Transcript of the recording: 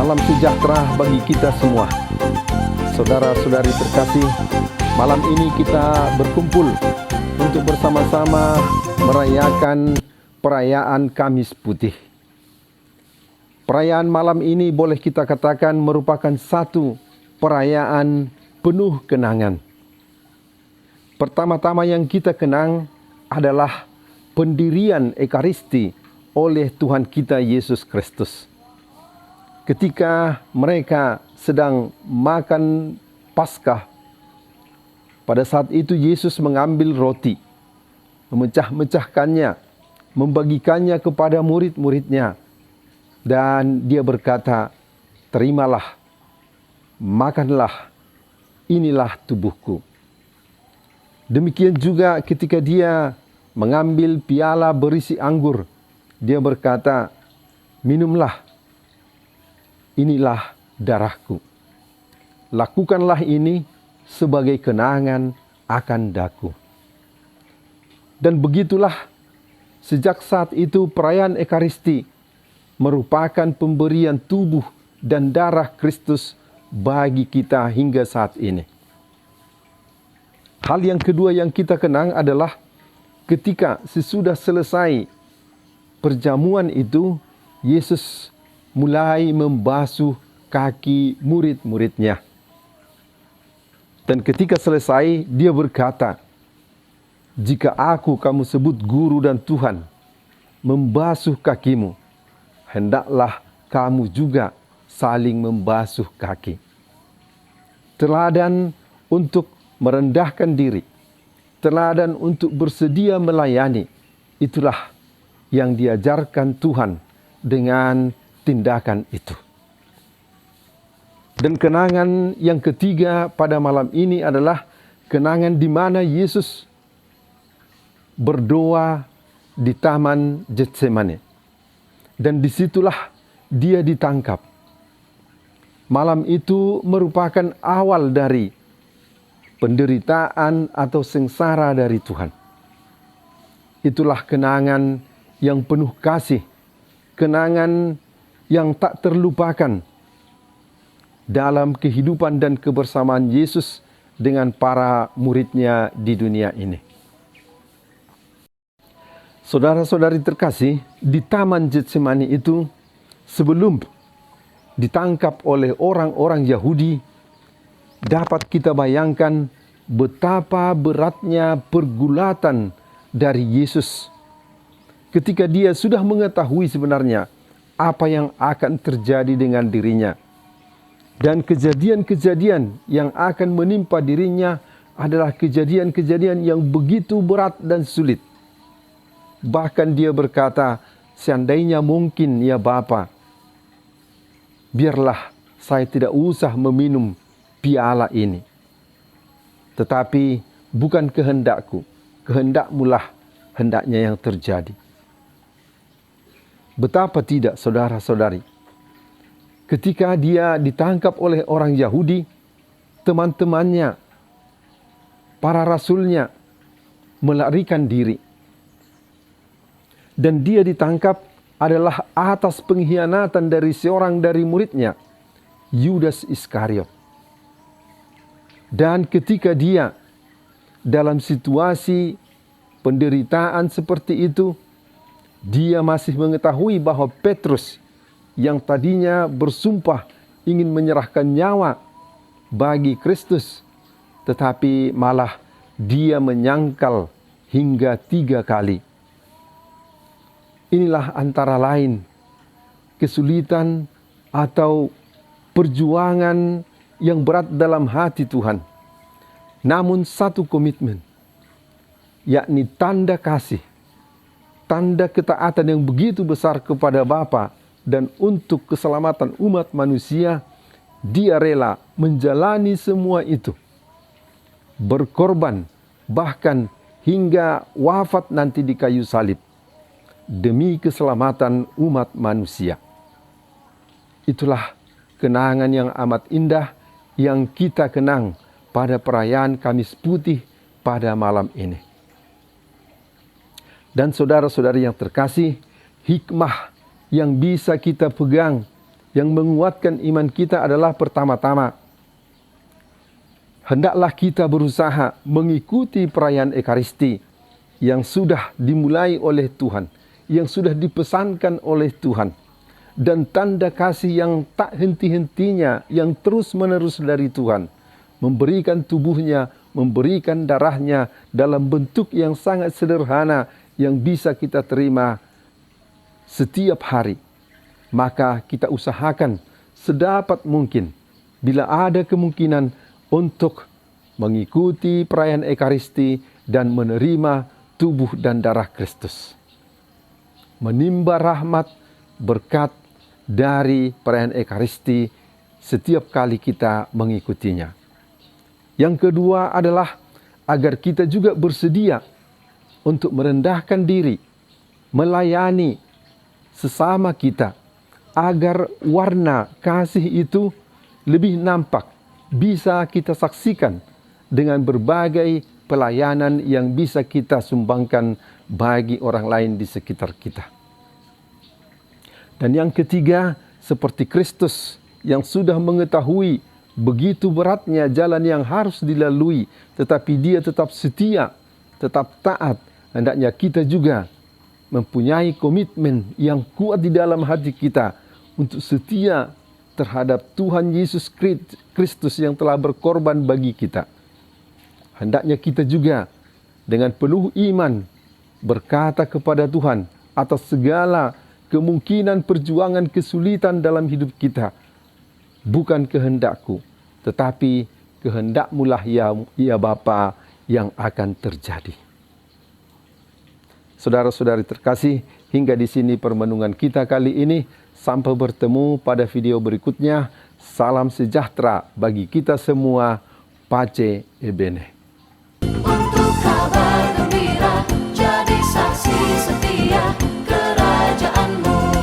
Salam sejahtera bagi kita semua. Saudara-saudari terkasih, malam ini kita berkumpul untuk bersama-sama merayakan perayaan Kamis Putih. Perayaan malam ini boleh kita katakan merupakan satu perayaan penuh kenangan. Pertama-tama yang kita kenang adalah pendirian Ekaristi oleh Tuhan kita Yesus Kristus. Ketika mereka sedang makan Paskah, pada saat itu Yesus mengambil roti, memecah-mecahkannya, membagikannya kepada murid-muridnya, dan dia berkata, "Terimalah, makanlah, inilah tubuhku." Demikian juga ketika dia mengambil piala berisi anggur, dia berkata, "Minumlah, inilah darahku. Lakukanlah ini sebagai kenangan akan daku." Dan begitulah sejak saat itu perayaan Ekaristi merupakan pemberian tubuh dan darah Kristus bagi kita hingga saat ini. Hal yang kedua yang kita kenang adalah ketika sesudah selesai perjamuan itu, Yesus mulai membasuh kaki murid-muridnya. Dan ketika selesai, dia berkata, "Jika aku kamu sebut guru dan Tuhan, membasuh kakimu, hendaklah kamu juga saling membasuh kaki." Teladan untuk merendahkan diri, teladan untuk bersedia melayani, itulah yang diajarkan Tuhan dengan tindakan itu. Dan kenangan yang ketiga pada malam ini adalah kenangan di mana Yesus berdoa di Taman Getsemani. Dan disitulah dia ditangkap. Malam itu merupakan awal dari penderitaan atau sengsara dari Tuhan. Itulah kenangan yang penuh kasih, kenangan yang tak terlupakan dalam kehidupan dan kebersamaan Yesus dengan para muridnya di dunia ini. Saudara-saudari terkasih, di Taman Getsemani itu sebelum ditangkap oleh orang-orang Yahudi, dapat kita bayangkan betapa beratnya pergulatan dari Yesus ketika dia sudah mengetahui sebenarnya apa yang akan terjadi dengan dirinya. Dan kejadian-kejadian yang akan menimpa dirinya adalah kejadian-kejadian yang begitu berat dan sulit. Bahkan dia berkata, "Seandainya mungkin ya Bapa, biarlah saya tidak usah meminum piala ini. Tetapi bukan kehendakku, kehendakmulah hendaknya yang terjadi." Betapa tidak, saudara-saudari, ketika dia ditangkap oleh orang Yahudi, teman-temannya, para rasulnya melarikan diri. Dan dia ditangkap adalah atas pengkhianatan dari seorang dari muridnya, Yudas Iskariot. Dan ketika dia dalam situasi penderitaan seperti itu, dia masih mengetahui bahwa Petrus yang tadinya bersumpah ingin menyerahkan nyawa bagi Kristus, tetapi malah dia menyangkal hingga 3 kali. Inilah antara lain kesulitan atau perjuangan yang berat dalam hati Tuhan. Namun satu komitmen, yakni tanda kasih, tanda ketaatan yang begitu besar kepada Bapa dan untuk keselamatan umat manusia, dia rela menjalani semua itu, berkorban, bahkan hingga wafat nanti di kayu salib, demi keselamatan umat manusia. Itulah kenangan yang amat indah yang kita kenang pada perayaan Kamis Putih pada malam ini. Dan saudara-saudari yang terkasih, hikmah yang bisa kita pegang yang menguatkan iman kita adalah pertama-tama, hendaklah kita berusaha mengikuti perayaan Ekaristi yang sudah dimulai oleh Tuhan, yang sudah dipesankan oleh Tuhan, dan tanda kasih yang tak henti-hentinya, yang terus-menerus dari Tuhan, memberikan tubuhnya, memberikan darahnya dalam bentuk yang sangat sederhana yang bisa kita terima setiap hari. Maka kita usahakan sedapat mungkin, bila ada kemungkinan, untuk mengikuti perayaan Ekaristi dan menerima tubuh dan darah Kristus. Menimba rahmat, berkat dari perayaan Ekaristi setiap kali kita mengikutinya. Yang kedua adalah agar kita juga bersedia untuk merendahkan diri, melayani sesama kita, agar warna kasih itu lebih nampak, bisa kita saksikan dengan berbagai pelayanan yang bisa kita sumbangkan bagi orang lain di sekitar kita. Dan yang ketiga, seperti Kristus yang sudah mengetahui begitu beratnya jalan yang harus dilalui, tetapi dia tetap setia, tetap taat. Hendaknya kita juga mempunyai komitmen yang kuat di dalam hati kita untuk setia terhadap Tuhan Yesus Kristus yang telah berkorban bagi kita. Hendaknya kita juga dengan penuh iman berkata kepada Tuhan atas segala kemungkinan perjuangan kesulitan dalam hidup kita, bukan kehendakku, tetapi kehendak-Mu lah ya Bapa yang akan terjadi. Saudara-saudari terkasih, hingga di sini permenungan kita kali ini. Sampai bertemu pada video berikutnya. Salam sejahtera bagi kita semua. Pace e bene. Untuk kabar gembira, jadi saksi setia kerajaan-Mu.